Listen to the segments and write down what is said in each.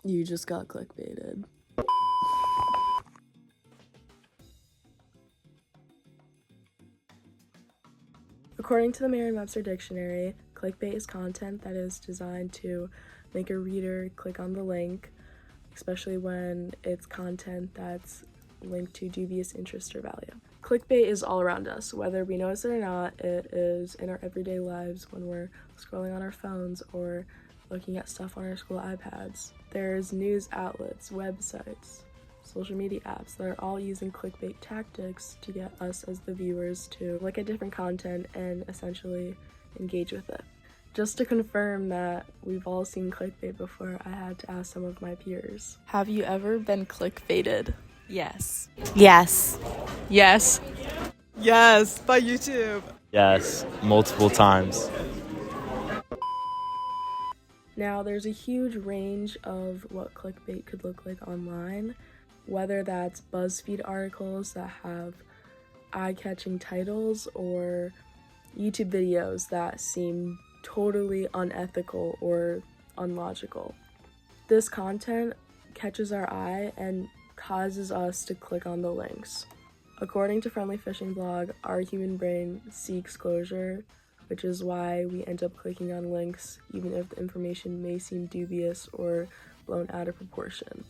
You just got clickbaited. According to the Merriam-Webster Dictionary, clickbait is content that is designed to make a reader click on the link, especially when it's content that's linked to dubious interest or value. Clickbait is all around us, whether we notice it or not. It is in our everyday lives when we're scrolling on our phones or looking at stuff on our school iPads. There's news outlets, websites, social media apps that are all using clickbait tactics to get us as the viewers to look at different content and essentially engage with it. Just to confirm that we've all seen clickbait before, I had to ask some of my peers. Have you ever been clickbaited? Yes. Yes. Yes. Yes, by YouTube. Yes, multiple times. Now, there's a huge range of what clickbait could look like online, whether that's BuzzFeed articles that have eye-catching titles or YouTube videos that seem totally unethical or unlogical. This content catches our eye and causes us to click on the links. According to Friendly Fishing Blog, our human brain seeks closure, which is why we end up clicking on links even if the information may seem dubious or blown out of proportion.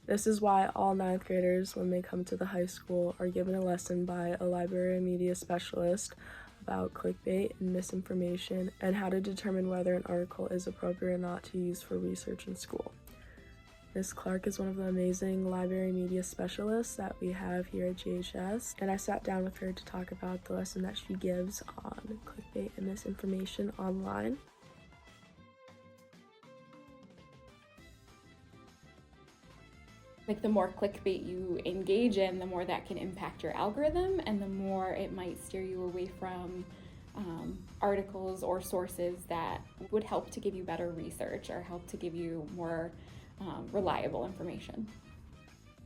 This is why all 9th graders, when they come to the high school, are given a lesson by a library media specialist about clickbait and misinformation and how to determine whether an article is appropriate or not to use for research in school. Ms. Clark is one of the amazing library media specialists that we have here at GHS, and I sat down with her to talk about the lesson that she gives on clickbait and misinformation online. Like, the more clickbait you engage in, the more that can impact your algorithm, and the more it might steer you away from articles or sources that would help to give you better research or help to give you more reliable information.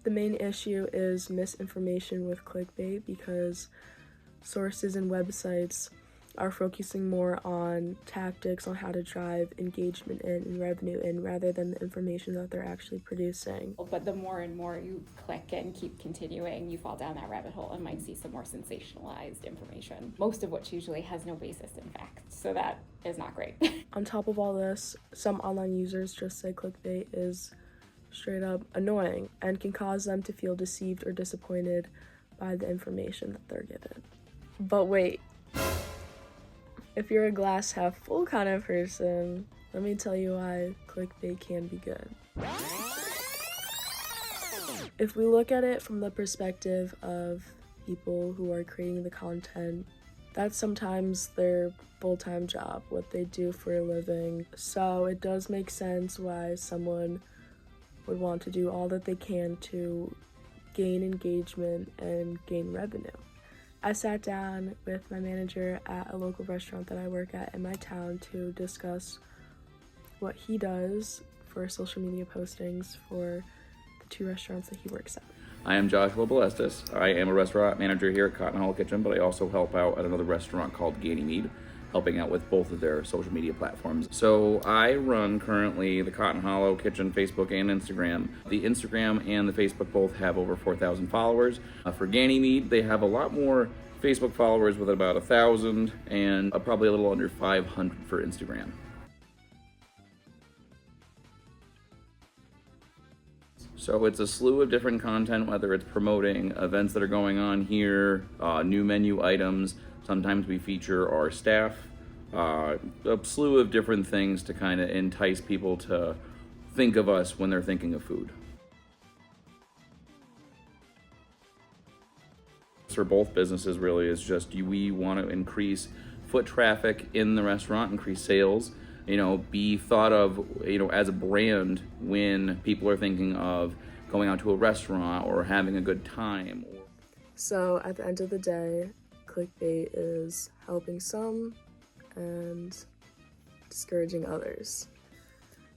The main issue is misinformation with clickbait because sources and websites are focusing more on tactics on how to drive engagement in and revenue in rather than the information that they're actually producing. But the more and more you click and keep continuing, you fall down that rabbit hole and might see some more sensationalized information, most of which usually has no basis in fact, so that is not great. On top of all this, some online users just say clickbait is straight up annoying and can cause them to feel deceived or disappointed by the information that they're given. But wait. If you're a glass half full kind of person, let me tell you why clickbait can be good. If we look at it from the perspective of people who are creating the content, that's sometimes their full-time job, what they do for a living. So it does make sense why someone would want to do all that they can to gain engagement and gain revenue. I sat down with my manager at a local restaurant that I work at in my town to discuss what he does for social media postings for the 2 restaurants that he works at. I am Joshua Balestis. I am a restaurant manager here at Cotton Hollow Kitchen, but I also help out at another restaurant called Ganymede, helping out with both of their social media platforms. So I run currently the Cotton Hollow Kitchen Facebook and Instagram. The Instagram and the Facebook both have over 4,000 followers. For Ganymede, they have a lot more Facebook followers with about 1,000 and probably a little under 500 for Instagram. So it's a slew of different content, whether it's promoting events that are going on here, new menu items. Sometimes we feature our staff, a slew of different things to kind of entice people to think of us when they're thinking of food. For both businesses really is just we want to increase foot traffic in the restaurant, increase sales, be thought of, as a brand when people are thinking of going out to a restaurant or having a good time. So at the end of the day, clickbait is helping some and discouraging others.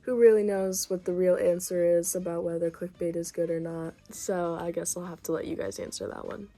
Who really knows what the real answer is about whether clickbait is good or not? So I guess I'll have to let you guys answer that one.